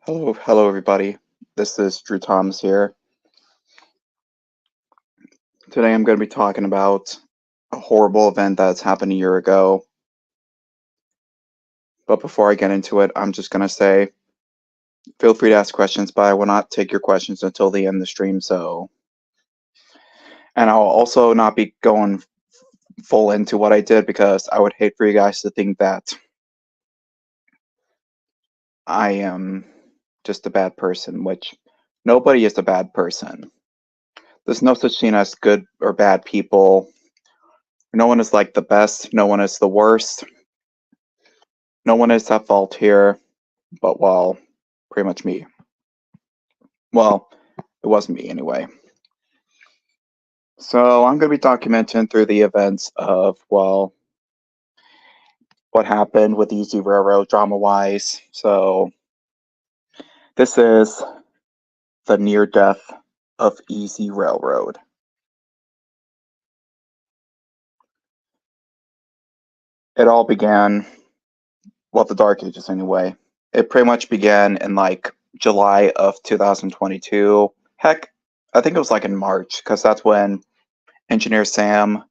Hello everybody. This is Drew Thomas here. Today I'm going to be talking about a horrible event that's happened a year ago. But before I get into it, I'm just going to say feel free to ask questions, but I will not take your questions until the end of the stream. And I'll also not be going full into what I did because I would hate for you guys to think that I am just a bad person, which nobody is a bad person. There's no such thing as good or bad people. No one is like the best, no one is the worst. No one is at fault here, but well, pretty much me. Well, it wasn't me anyway. So I'm going to be documenting through the events of, well, what happened with Easy Railroad drama-wise. So this is the near death of Easy Railroad. It all began, well, the Dark Ages anyway. It pretty much began in like July of 2022. Heck, I think it was like in March, because that's when Engineer Sam,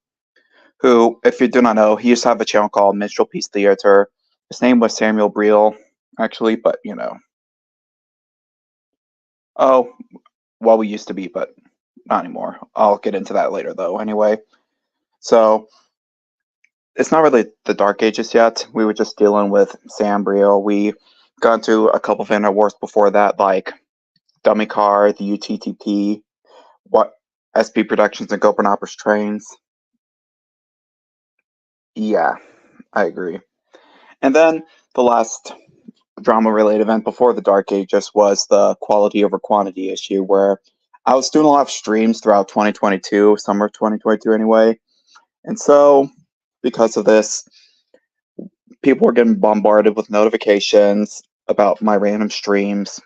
who, if you do not know, he used to have a channel called Minstrel Peace Theater. His name was Samuel Briel, actually, but you know. Oh, well, we used to be, but not anymore. I'll get into that later, though, anyway. So, it's not really the Dark Ages yet. We were just dealing with Sam Briel. We got into a couple of internet wars before that, like Dummy Car, the UTTP, what SP Productions, and Gopher Operas Trains. Yeah, I agree. And then the last drama-related event before the Dark Ages was the quality over quantity issue, where I was doing a lot of streams throughout 2022, summer of 2022 anyway. And so, because of this, people were getting bombarded with notifications about my random streams,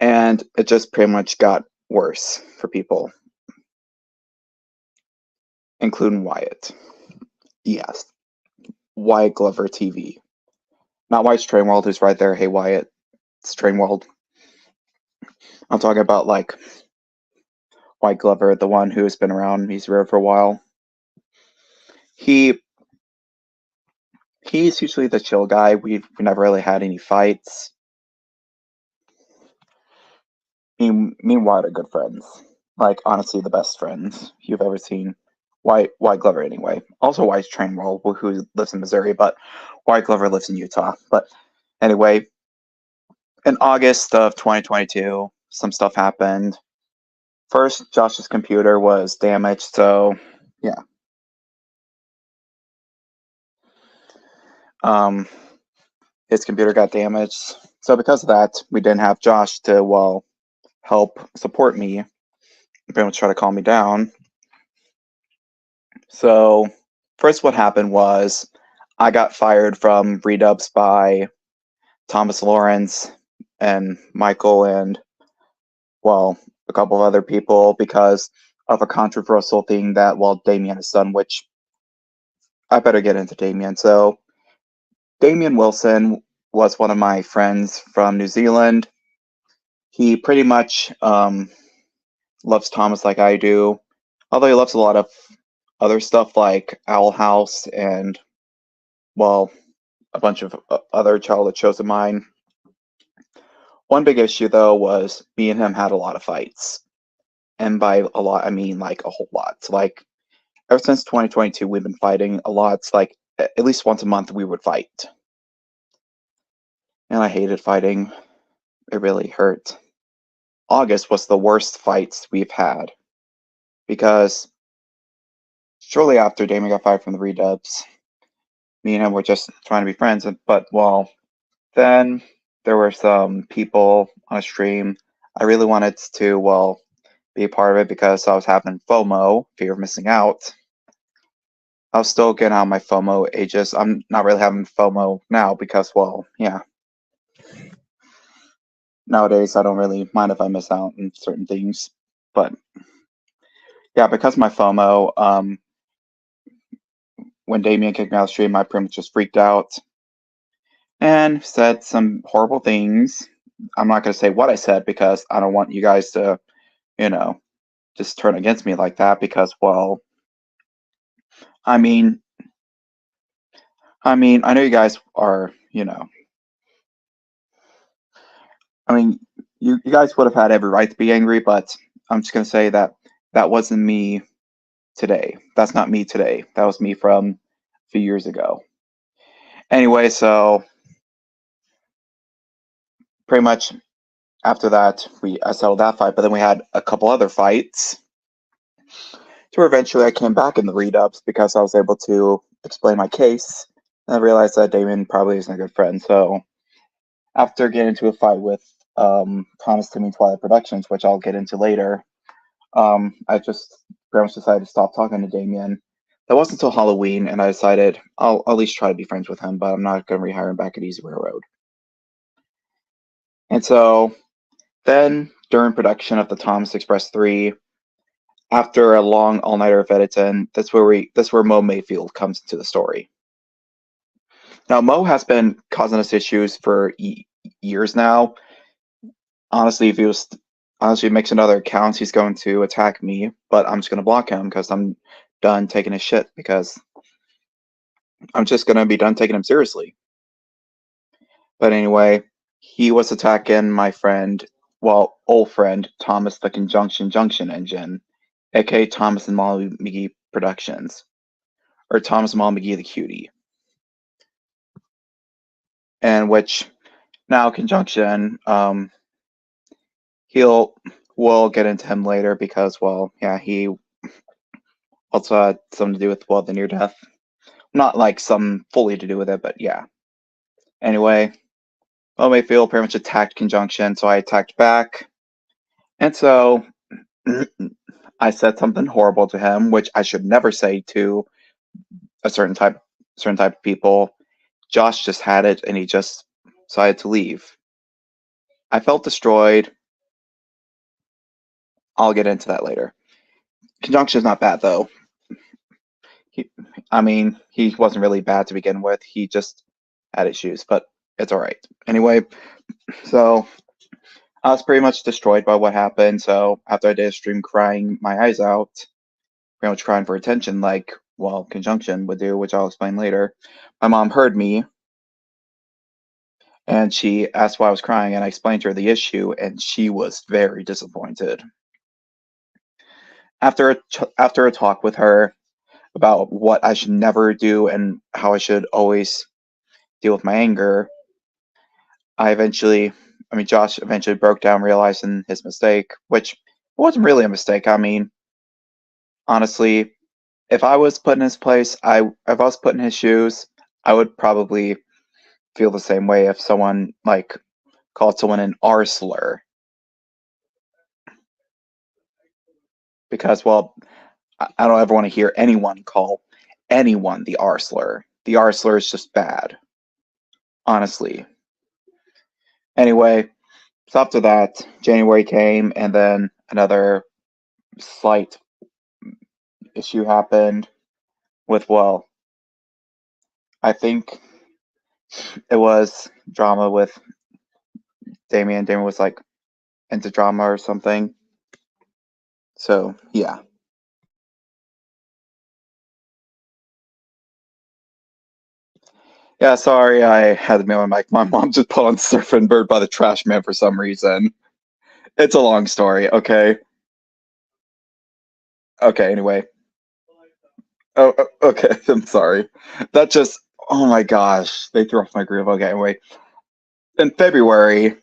and it just pretty much got worse for people, including Wyatt. Yes, Wyatt Glover TV. Not Wyatt's Train World, who's right there. Hey, Wyatt, it's Train World. I'm talking about, like, Wyatt Glover, the one who's been around. He's around for a while. He's usually the chill guy. We never really had any fights. Me and Wyatt are good friends. Like, honestly, the best friends you've ever seen. Wyatt Glover, anyway. Also, Wyatt's Train World, who lives in Missouri, but Wyatt Glover lives in Utah. But anyway, in August of 2022, some stuff happened. First, Josh's computer was damaged, so yeah. His computer got damaged. So because of that, we didn't have Josh to, well, help support me. Pretty much try to calm me down. So first what happened was I got fired from Redubs by Thomas Lawrence and Michael and, well, a couple of other people because of a controversial thing that, well, Damien has done, which I better get into Damien. So Damien Wilson was one of my friends from New Zealand. He pretty much loves Thomas like I do, although he loves a lot of other stuff like Owl House and, well, a bunch of other childhood shows of mine. One big issue, though, was me and him had a lot of fights. And by a lot, I mean like a whole lot. Like, ever since 2022, we've been fighting a lot. It's like at least once a month we would fight. And I hated fighting. It really hurt. August was the worst fights we've had. Because shortly after Damien got fired from the Redubs, me and him were just trying to be friends. But, well, then there were some people on a stream. I really wanted to, well, be a part of it because I was having FOMO, fear of missing out. I was still getting out of my FOMO ages. I'm not really having FOMO now because, well, yeah. Nowadays, I don't really mind if I miss out on certain things. But, yeah, because of my FOMO, when Damien kicked me out of the stream, I pretty much just freaked out and said some horrible things. I'm not going to say what I said because I don't want you guys to, you know, just turn against me like that because, well, I mean, I know you guys are, I mean, you guys would have had every right to be angry, but I'm just going to say that that wasn't me today. That's not me today. That was me from a few years ago. Anyway, so pretty much after that, I settled that fight, but then we had a couple other fights. To where eventually I came back in the redubs because I was able to explain my case, and I realized that Damien probably isn't a good friend. So after getting into a fight with Thomas Timmy Twilight Productions, which I'll get into later, I just pretty much decided to stop talking to Damien. That wasn't until Halloween, and I decided I'll at least try to be friends with him, but I'm not going to rehire him back at Easy Railroad. And so then, during production of the Thomas Express 3, after a long all-nighter of editing, that's where Mo Mayfield comes into the story. Now, Mo has been causing us issues for years now. Honestly, if he makes another account, he's going to attack me, but I'm just going to block him because I'm done taking his shit, because I'm just going to be done taking him seriously. But anyway, he was attacking my friend, old friend, Thomas the Conjunction Junction Engine, aka Thomas and Molly McGee Productions, or Thomas and Molly McGee the Cutie. And which, now Conjunction, we'll get into him later because, well, yeah, he also had something to do with, well, the near death. Not like some fully to do with it, but yeah. Anyway, Mo Mayfield pretty much attacked Conjunction, so I attacked back. And so I said something horrible to him, which I should never say to a certain type of people. Josh just had it, and he just decided to leave. I felt destroyed. I'll get into that later. Conjunction's not bad though. He wasn't really bad to begin with. He just had issues, but it's all right. Anyway, so I was pretty much destroyed by what happened. So after I did a stream crying my eyes out, pretty much crying for attention, like, well, Conjunction would do, which I'll explain later, my mom heard me, and she asked why I was crying, and I explained to her the issue, and she was very disappointed. After a talk with her about what I should never do and how I should always deal with my anger, Josh eventually broke down, realizing his mistake, which wasn't really a mistake. Honestly, if I was put in his place, if I was put in his shoes, I would probably feel the same way if someone called someone an R slur. Because, well, I don't ever want to hear anyone call anyone the R slur. The R slur is just bad. Honestly. Anyway, so after that, January came, and then another slight issue happened with, well, I think it was drama with Damien. Damien was into drama or something. So, yeah. Yeah, sorry, I had to be on my mic. My mom just put on Surfing Bird by the Trash Man for some reason. It's a long story, okay? Okay, anyway. Oh, okay, I'm sorry. That just, oh my gosh, they threw off my groove. Okay, anyway. In February,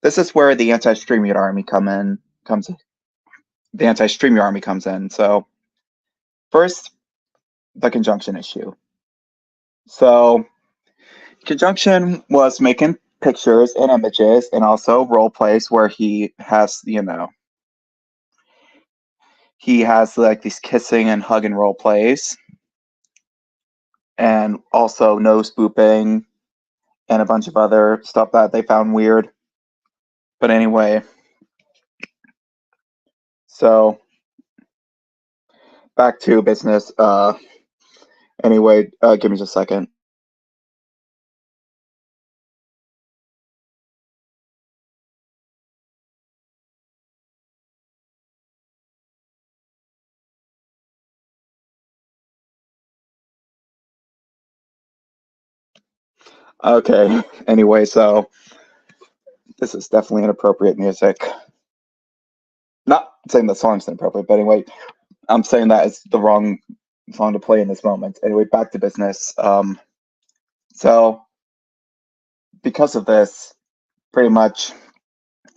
this is where the anti-StreamYard army comes in. The anti-StreamYard army comes in. So, first, the Conjunction issue. So, Conjunction was making pictures and images and also role plays where he has these kissing and hugging role plays, and also nose booping and a bunch of other stuff that they found weird. But anyway, so back to business. Anyway, give me just a second. Okay. Anyway, so this is definitely inappropriate music. Not saying the song's inappropriate, but anyway, I'm saying that it's the wrong song to play in this moment. Anyway, back to business. So because of this, pretty much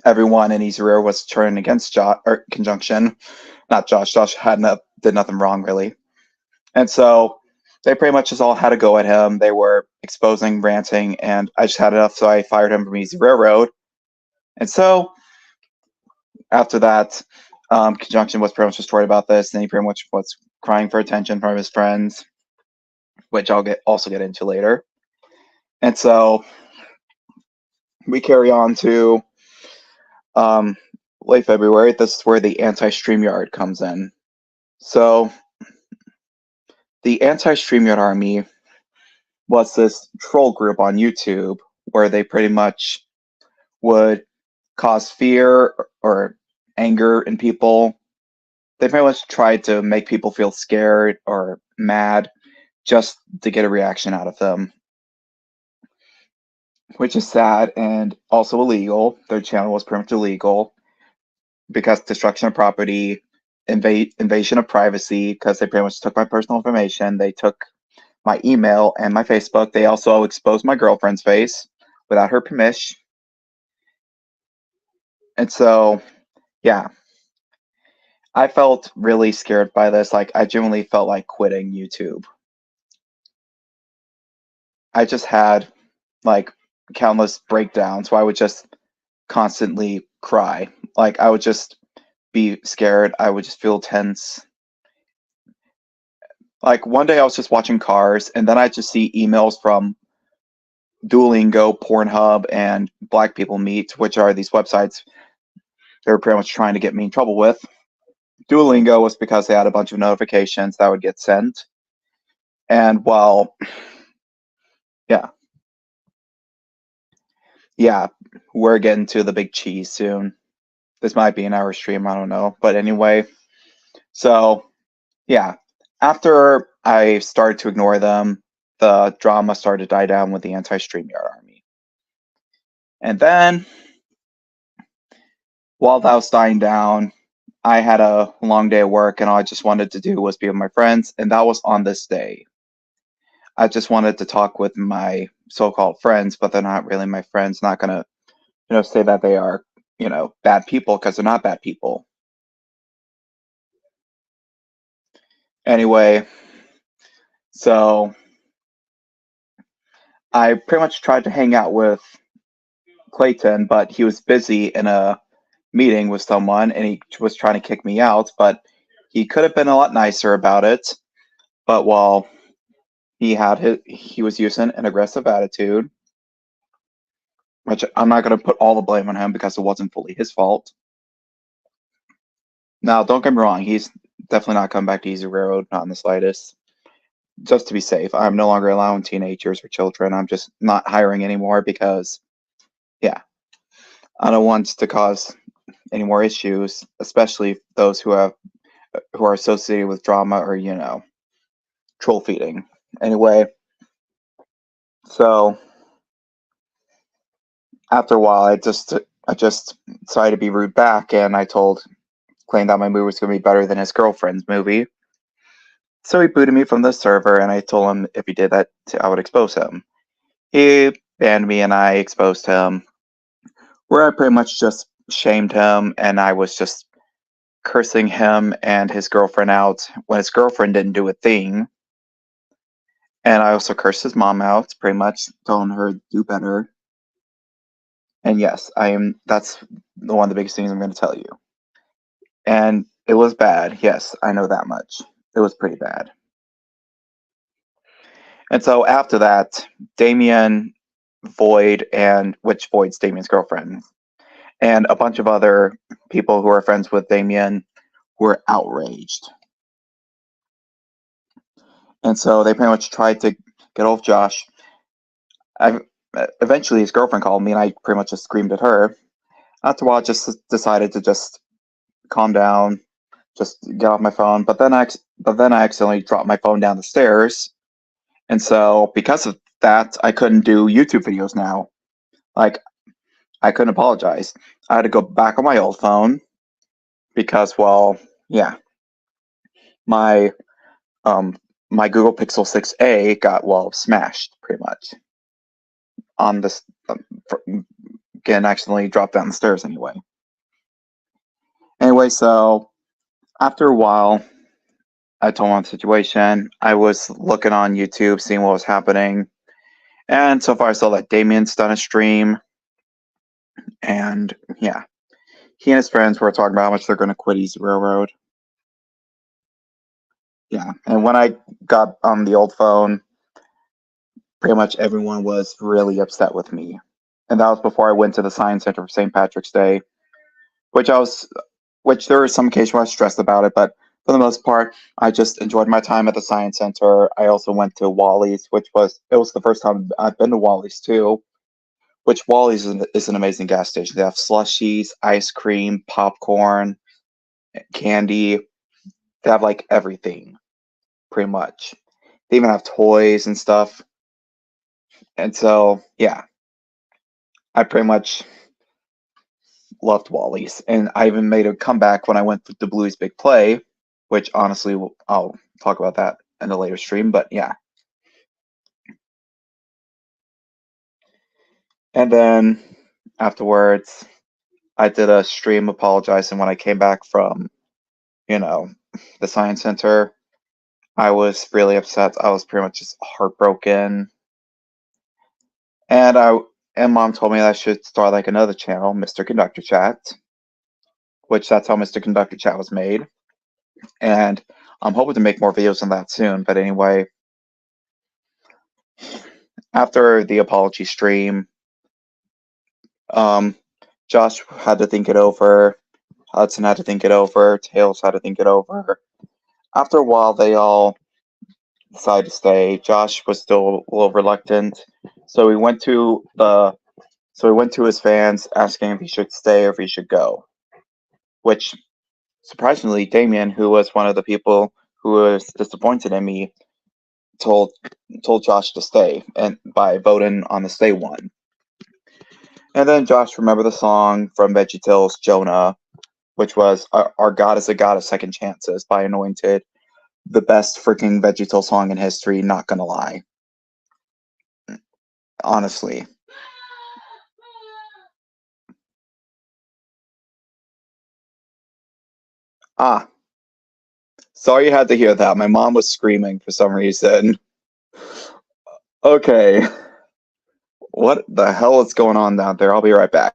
everyone in Easy Rare was turned against Josh or Conjunction. Not Josh. Josh did nothing wrong really, and so they pretty much just all had to go at him. They were exposing, ranting, and I just had enough, so I fired him from Easy Railroad. And so after that, Conjunction was pretty much destroyed about this, and he pretty much was crying for attention from his friends, which I'll also get into later. And so we carry on to late February. This is where the anti-StreamYard comes in. So the anti-StreamYard army was this troll group on YouTube where they pretty much would cause fear or anger in people. They pretty much tried to make people feel scared or mad just to get a reaction out of them, which is sad and also illegal. Their channel was pretty much illegal because destruction of property, invasion of privacy, because they pretty much took my personal information. They took my email and my Facebook. They also exposed my girlfriend's face without her permission. And so, yeah, I felt really scared by this. Like, I genuinely felt like quitting YouTube. I just had like countless breakdowns where I would just constantly cry. Like, I would just be scared. I would just feel tense. Like, one day I was just watching Cars, and then I just see emails from Duolingo, Pornhub, and Black People Meet, which are these websites they were pretty much trying to get me in trouble with. Duolingo was because they had a bunch of notifications that would get sent. And well, yeah. Yeah, we're getting to the big cheese soon. This might be an hour stream, I don't know. But anyway, so yeah. After I started to ignore them, the drama started to die down with the anti-StreamYard army. And then, while that was dying down, I had a long day of work and all I just wanted to do was be with my friends, and that was on this day. I just wanted to talk with my so-called friends, but they're not really my friends. Not gonna, say that they are, bad people because they're not bad people. Anyway, so I pretty much tried to hang out with Clayton, but he was busy in a meeting with someone and he was trying to kick me out, but he could have been a lot nicer about it. But while he was using an aggressive attitude, which I'm not going to put all the blame on him because it wasn't fully his fault. Now, don't get me wrong, he's definitely not coming back to Easy Railroad, not in the slightest. Just to be safe, I'm no longer allowing teenagers or children. I'm just not hiring anymore because, yeah, I don't want to cause any more issues, especially those who are associated with drama or troll feeding. Anyway, so after a while, I just decided to be rude back, and I claimed that my movie was going to be better than his girlfriend's movie. So he booted me from the server, and I told him if he did that, I would expose him. He banned me, and I exposed him, where I pretty much just shamed him, and I was just cursing him and his girlfriend out when his girlfriend didn't do a thing. And I also cursed his mom out, pretty much telling her to do better. And yes, that's one of the biggest things I'm going to tell you. And it was bad. Yes, I know that much. It was pretty bad. And so after that, Damien, Void, which Void's Damien's girlfriend, and a bunch of other people who are friends with Damien were outraged. And so they pretty much tried to get off Josh. Eventually, his girlfriend called me, and I pretty much just screamed at her. After a while, I just decided to just calm down, just get off my phone. But then I accidentally dropped my phone down the stairs, and so because of that I couldn't do YouTube videos now. Like, I couldn't apologize. I had to go back on my old phone because, well, yeah, my um my Google Pixel 6a got, well, smashed pretty much on this, again, accidentally dropped down the stairs anyway. Anyway, so after a while, I told him the situation. I was looking on YouTube, seeing what was happening, and so far I saw that Damien's done a stream, and yeah, he and his friends were talking about how much they're going to quit Easy Railroad. Yeah, and when I got on the old phone, pretty much everyone was really upset with me, and that was before I went to the Science Center for St. Patrick's Day, which there were some occasions where I was stressed about it, but for the most part, I just enjoyed my time at the Science Center. I also went to Wally's, it was the first time I've been to Wally's too, which Wally's is an amazing gas station. They have slushies, ice cream, popcorn, candy. They have like everything, pretty much. They even have toys and stuff. And so, yeah, I pretty much loved Wally's. And I even made a comeback when I went to Bluey's Big Play, which honestly, I'll talk about that in a later stream, but yeah. And then afterwards, I did a stream apologizing when I came back from, the Science Center. I was really upset. I was pretty much just heartbroken. And Mom told me that I should start like another channel, Mr. Conductor Chat, which that's how Mr. Conductor Chat was made. And I'm hoping to make more videos on that soon. But anyway, after the apology stream, Josh had to think it over. Hudson had to think it over. Tails had to think it over. After a while, they all decided to stay. Josh was still a little reluctant, so he went to his fans asking if he should stay or if he should go. Which, surprisingly, Damien, who was one of the people who was disappointed in me, told Josh to stay, and by voting on the stay one. And then Josh remembered the song from VeggieTales, Jonah, which was Our God is a God of Second Chances by Anointed. The best freaking VeggieTales song in history, not gonna lie. Honestly. Ah, sorry you had to hear that. My mom was screaming for some reason. Okay. What the hell is going on down there? I'll be right back.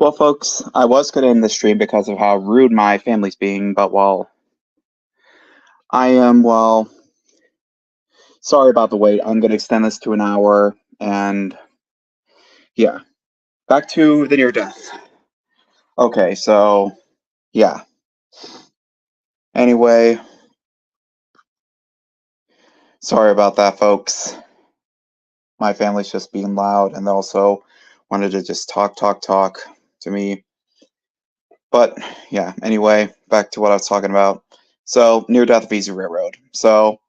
Well, folks, I was going to end the stream because of how rude my family's being, but I am, sorry about the wait. I'm going to extend this to an hour, and yeah, back to the near death. Okay, so yeah. Anyway, sorry about that, folks. My family's just being loud, and they also wanted to just talk to me. But yeah, anyway, back to what I was talking about. So, near death of Easy Railroad. So,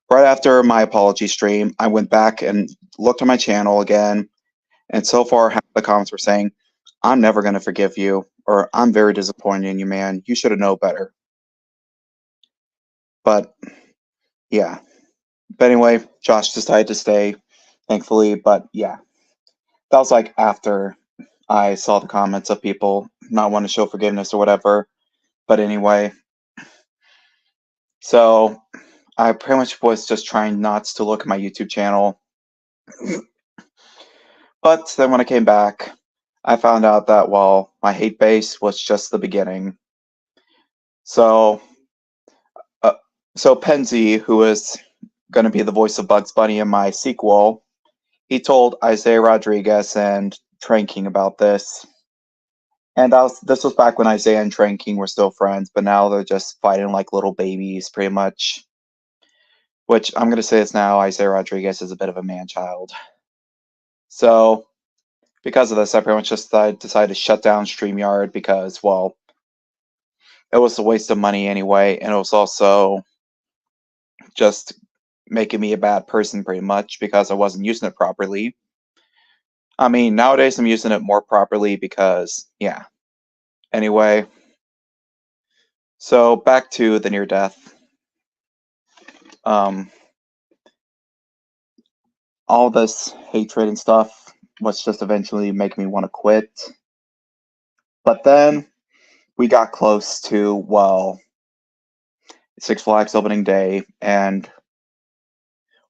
right after my apology stream, I went back and looked at my channel again, and so far half the comments were saying, "I'm never going to forgive you," or "I'm very disappointed in you, man. You should have known better." But yeah. But anyway, Josh decided to stay, thankfully. But yeah, that was like after I saw the comments of people not wanting to show forgiveness or whatever. But anyway, so I pretty much was just trying not to look at my YouTube channel. But then when I came back, I found out that, well, my hate base was just the beginning. So, so Penzi, who is going to be the voice of Bugs Bunny in my sequel, he told Isaiah Rodriguez and Tranking about this. And this was back when Isaiah and Tranking were still friends, but now they're just fighting like little babies, pretty much. Which I'm going to say is now Isaiah Rodriguez is a bit of a man-child. So, because of this, I pretty much just decided to shut down StreamYard because, well, it was a waste of money anyway, and it was also just making me a bad person pretty much because I wasn't using it properly. I mean, nowadays I'm using it more properly because, yeah. Anyway, so back to the near death. All this hatred and stuff was just eventually making me want to quit. But then we got close to, well, Six Flags opening day, and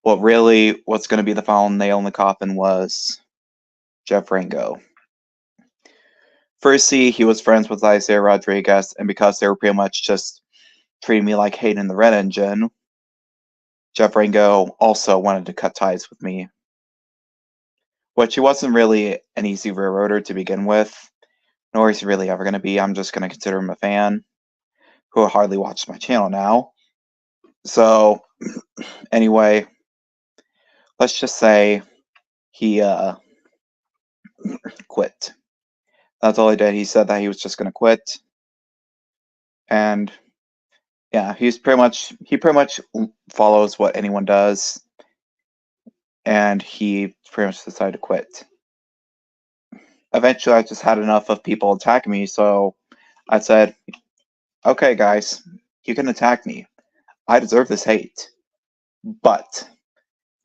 what's going to be the final nail in the coffin was Jeff Rango. Firstly, he was friends with Isaiah Rodriguez, and because they were pretty much just treating me like Hayden the Red Engine, Jeff Rango also wanted to cut ties with me. Which he wasn't really an easy railroader to begin with, nor is he really ever going to be. I'm just going to consider him a fan who hardly watches my channel now. So, anyway, let's just say he quit. That's all he did. He said that he was just going to quit. And yeah, he pretty much follows what anyone does. And he pretty much decided to quit. Eventually, I just had enough of people attacking me, so I said, okay, guys, you can attack me. I deserve this hate. But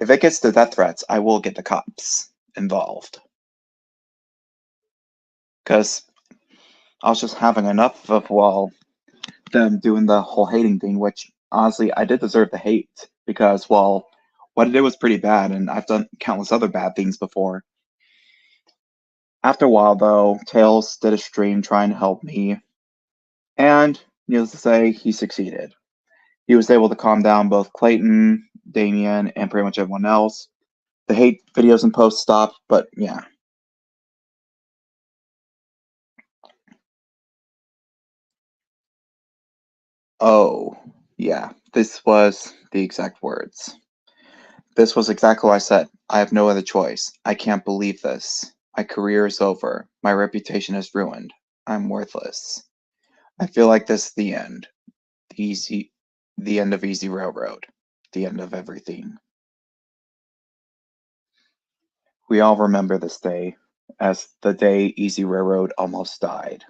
if it gets to death threats, I will get the cops involved. Because I was just having enough of, well, them doing the whole hating thing, which honestly, I did deserve the hate. Because, well, what I did was pretty bad, and I've done countless other bad things before. After a while, though, Tails did a stream trying to help me. And, needless to say, he succeeded. He was able to calm down both Clayton, Damien, and pretty much everyone else. The hate videos and posts stopped, but yeah. Oh, yeah, this was the exact words. This was exactly what I said. I have no other choice. I can't believe this. My career is over. My reputation is ruined. I'm worthless. I feel like this is the end. The end of Easy Railroad. The end of everything. We all remember this day as the day Easy Railroad almost died.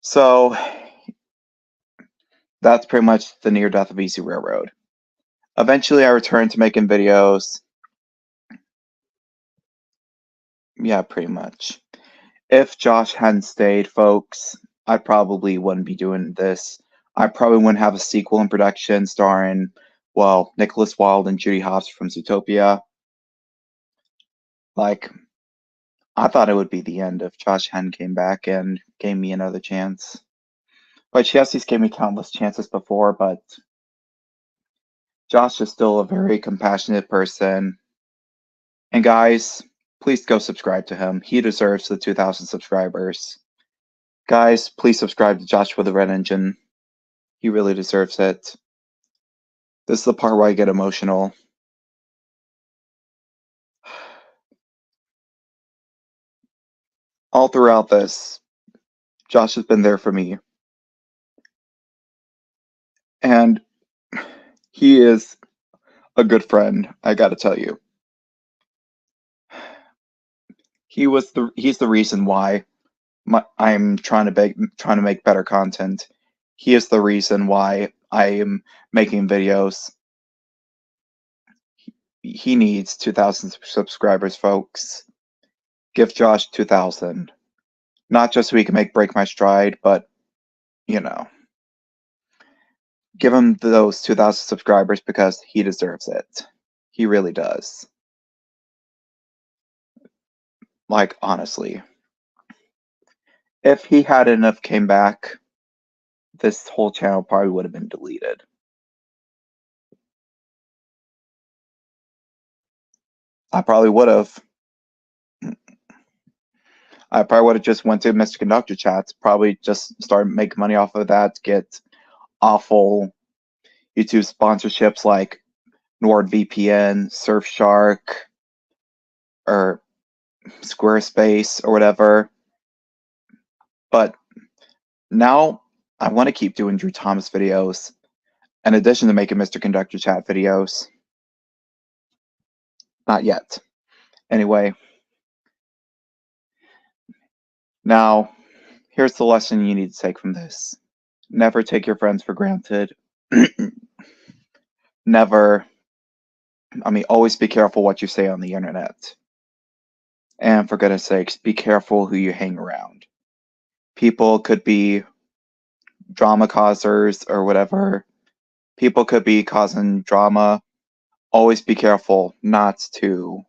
So, that's pretty much the near death of Easy Railroad. Eventually, I returned to making videos. Yeah, pretty much. If Josh hadn't stayed, folks, I probably wouldn't be doing this. I probably wouldn't have a sequel in production starring, well, Nicholas Wilde and Judy Hopps from Zootopia. Like, I thought it would be the end if Josh Henn came back and gave me another chance. But yes, he's gave me countless chances before, but Josh is still a very compassionate person. And guys, please go subscribe to him. He deserves the 2,000 subscribers. Guys, please subscribe to Joshua the Red Engine. He really deserves it. This is the part where I get emotional. All throughout this, Josh has been there for me. And he is a good friend, I gotta tell you. He's the reason why I'm trying to make better content. He is the reason why I am making videos. He needs 2,000 subscribers, folks. Give Josh 2,000. Not just so he can break my stride, but you know, give him those 2,000 subscribers because he deserves it. He really does. Like, honestly. If he hadn't have came back, this whole channel probably would have been deleted. I probably would have. I probably would have just went to Mr. Conductor chats, probably just started making money off of that, get awful YouTube sponsorships like NordVPN, Surfshark, or Squarespace, or whatever. But now I want to keep doing Drew Thomas videos, in addition to making Mr. Conductor chat videos. Not yet. Anyway. Now, here's the lesson you need to take from this. Never take your friends for granted. Always be careful what you say on the internet. And for goodness sakes, be careful who you hang around. People could be drama causers or whatever. People could be causing drama. Always be careful not to,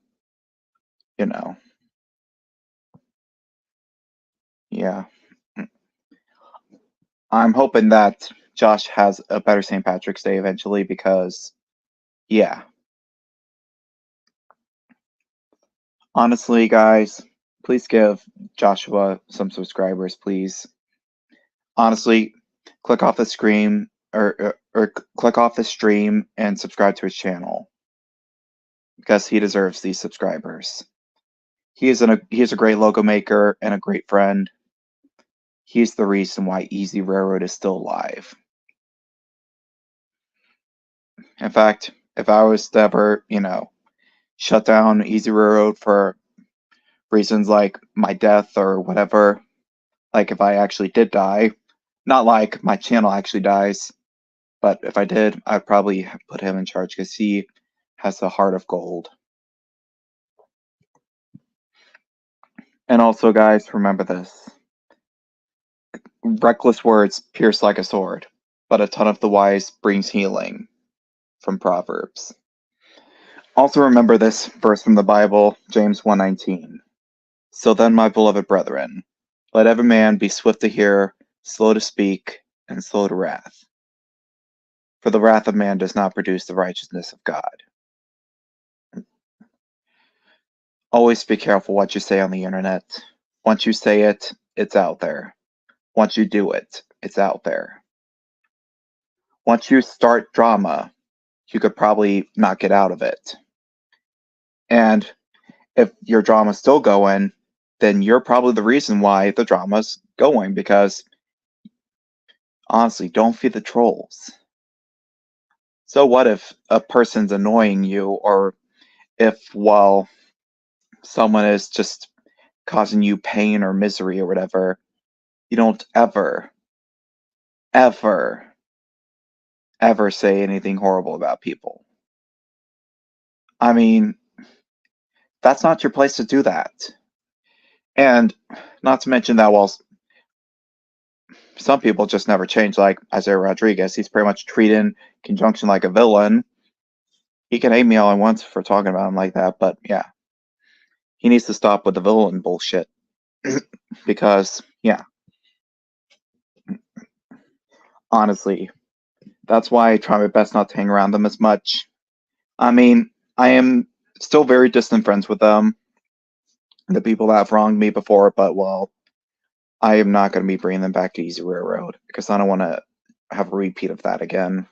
yeah. I'm hoping that Josh has a better St. Patrick's Day eventually because, yeah. Honestly, guys, please give Joshua some subscribers, please. Honestly, click off the screen or click off the stream and subscribe to his channel because he deserves these subscribers. He is a great logo maker and a great friend. He's the reason why Easy Railroad is still alive. In fact, if I was to ever, shut down Easy Railroad for reasons like my death or whatever, like if I actually did die, not like my channel actually dies, but if I did, I'd probably put him in charge because he has a heart of gold. And also, guys, remember this. Reckless words pierce like a sword, but a ton of the wise brings healing. From Proverbs. Also remember this verse from the Bible, James 1:19. So then, my beloved brethren, let every man be swift to hear, slow to speak, and slow to wrath. For the wrath of man does not produce the righteousness of God. Always be careful what you say on the internet. Once you say it, it's out there. Once you do it, it's out there. Once you start drama, you could probably not get out of it. And if your drama's still going, then you're probably the reason why the drama's going, because honestly, don't feed the trolls. So what if a person's annoying you, or if, someone is just causing you pain or misery or whatever, you don't ever say anything horrible about people. That's not your place to do that. And not to mention that, some people just never change, like Isaiah Rodriguez. He's pretty much treated Conjunction like a villain. He can hate me all he wants for talking about him like that, but yeah. he needs to stop with the villain bullshit. Because, yeah, honestly, that's why I try my best not to hang around them as much. I mean, I am still very distant friends with them, the people that have wronged me before, but well, I am not going to be bringing them back to Easy Railroad because I don't want to have a repeat of that again.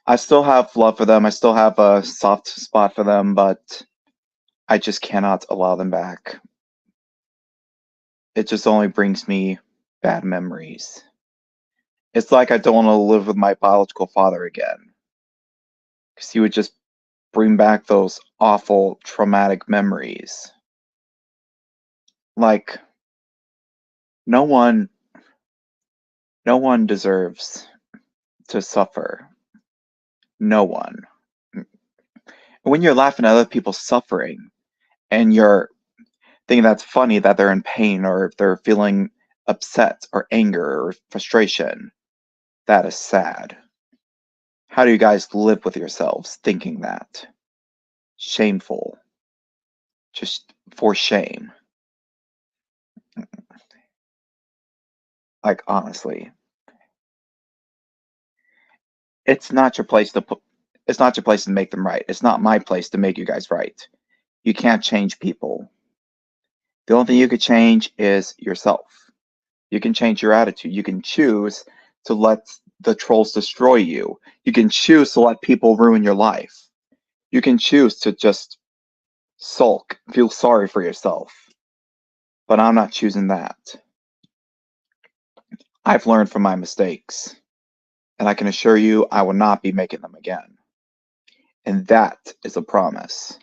I still have love for them. I still have a soft spot for them, but I just cannot allow them back. It just only brings me bad memories. It's like I don't want to live with my biological father again because he would just bring back those awful traumatic memories. Like no one deserves to suffer. No one. When you're laughing at other people suffering and you're thinking that's funny that they're in pain or if they're feeling upset or anger or frustration, that is sad. How do you guys live with yourselves thinking that? Shameful. Just for shame. Like, honestly. It's not your place to put, it's not your place to make them right. It's not my place to make you guys right. You can't change people. The only thing you could change is yourself. You can change your attitude. You can choose to let the trolls destroy you. You can choose to let people ruin your life. You can choose to just sulk, feel sorry for yourself. But I'm not choosing that. I've learned from my mistakes, and I can assure you I will not be making them again. And that is a promise.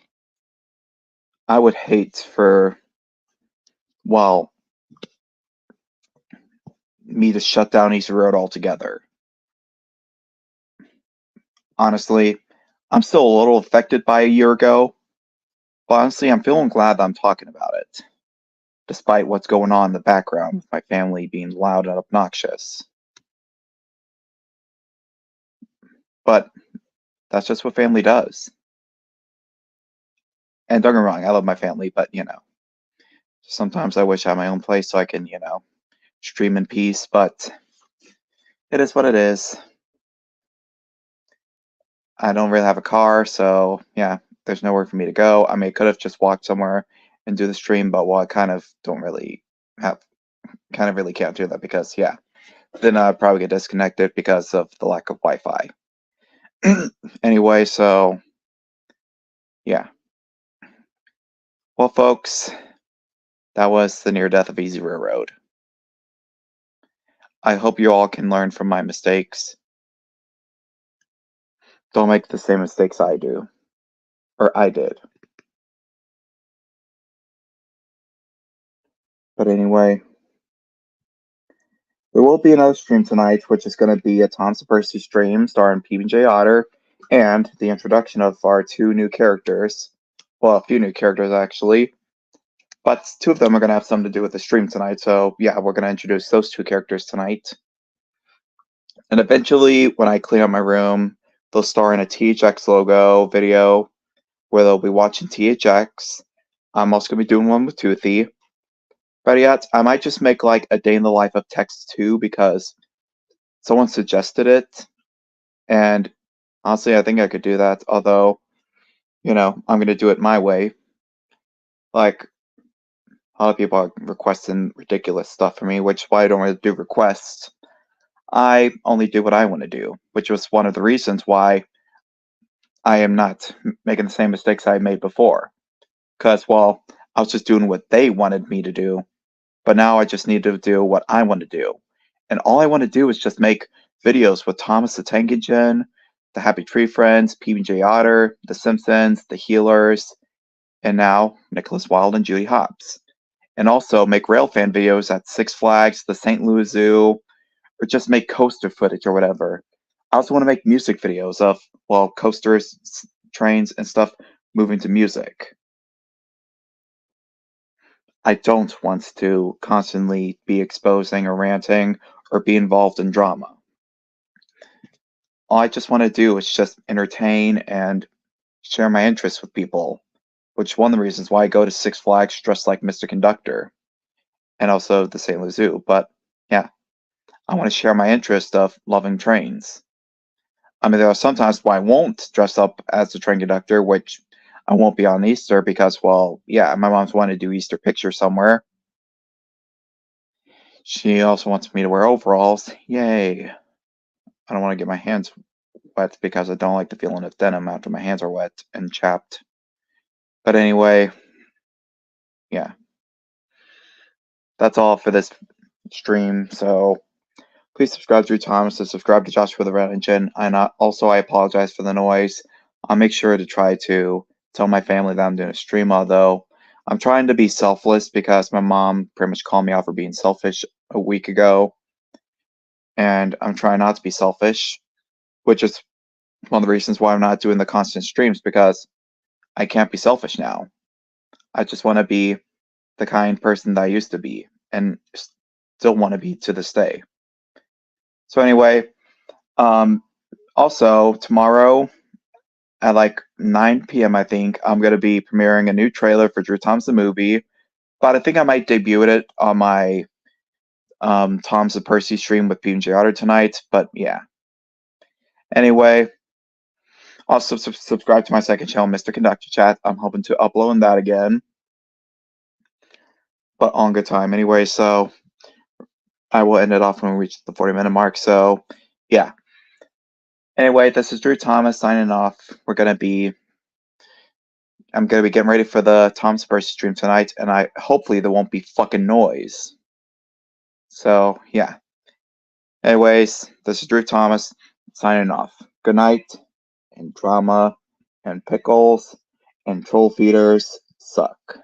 I would hate for, well, me to shut down Easy Road altogether. Honestly, I'm still a little affected by a year ago, but honestly, I'm feeling glad that I'm talking about it, despite what's going on in the background with my family being loud and obnoxious. But that's just what family does. And don't get me wrong, I love my family, but sometimes I wish I had my own place so I can, stream in peace, but it is what it is. I don't really have a car, so yeah, there's nowhere for me to go. I mean, I could have just walked somewhere and do the stream, but well, I kind of don't really have, kind of really can't do that because, yeah, then I'd probably get disconnected because of the lack of Wi-Fi. Anyway, so yeah. Well, folks, that was the near death of Easy Railroad. I hope you all can learn from my mistakes. Don't make the same mistakes I do, or I did. But anyway, there will be another stream tonight, which is going to be a Tom Percy stream starring PBJ Otter and the introduction of our two new characters. Well, a few new characters actually, but two of them are going to have something to do with the stream tonight. So yeah, we're going to introduce those two characters tonight. And eventually, when I clean up my room, they'll star in a THX logo video where they'll be watching THX. I'm also going to be doing one with Toothy. Better yet, I might just make like a day in the life of Tex 2 because someone suggested it. And honestly, I think I could do that. Although, I'm going to do it my way. Like, a lot of people are requesting ridiculous stuff from me, which is why I don't really do requests. I only do what I want to do, which was one of the reasons why I am not making the same mistakes I made before. Because, well, I was just doing what they wanted me to do, but now I just need to do what I want to do. And all I want to do is just make videos with Thomas the Tank Engine, the Happy Tree Friends, PBJ Otter, The Simpsons, The Healers, and now Nicholas Wilde and Judy Hopps. And also make railfan videos at Six Flags, the St. Louis Zoo, or just make coaster footage or whatever. I also want to make music videos of, well, coasters, trains, and stuff moving to music. I don't want to constantly be exposing or ranting or be involved in drama. All I just want to do is just entertain and share my interests with people. which is one of the reasons why I go to Six Flags dressed like Mr. Conductor, and also the St. Louis Zoo. But yeah, I want to share my interest of loving trains. I mean, there are some times where I won't dress up as the train conductor, which I won't be on Easter because, well, yeah, my mom's wanting to do Easter pictures somewhere. She also wants me to wear overalls. Yay. I don't want to get my hands wet because I don't like the feeling of denim after my hands are wet and chapped. But anyway, yeah, that's all for this stream. So please subscribe to Drew Thomas and subscribe to Joshua the Red Engine. And also, I apologize for the noise. I'll make sure to try to tell my family that I'm doing a stream, although I'm trying to be selfless because my mom pretty much called me out for being selfish a week ago. And I'm trying not to be selfish, which is one of the reasons why I'm not doing the constant streams, because I can't be selfish now. I just want to be the kind person that I used to be and still want to be to this day. So anyway, also tomorrow at like 9 p.m. I think I'm going to be premiering a new trailer for Drew Thomas the Movie, but I think I might debut it on my Tom's and Percy stream with BMJ Otter tonight, but yeah. Anyway, also subscribe to my second channel, Mr. Conductor Chat. I'm hoping to upload that again, but on good time. Anyway, so I will end it off when we reach the 40-minute mark. So yeah. Anyway, this is Drew Thomas signing off. I'm gonna be getting ready for the Tom's Percy stream tonight, and hopefully there won't be fucking noise. So yeah. Anyways, this is Drew Thomas signing off. Good night, and drama, and pickles, and troll feeders suck.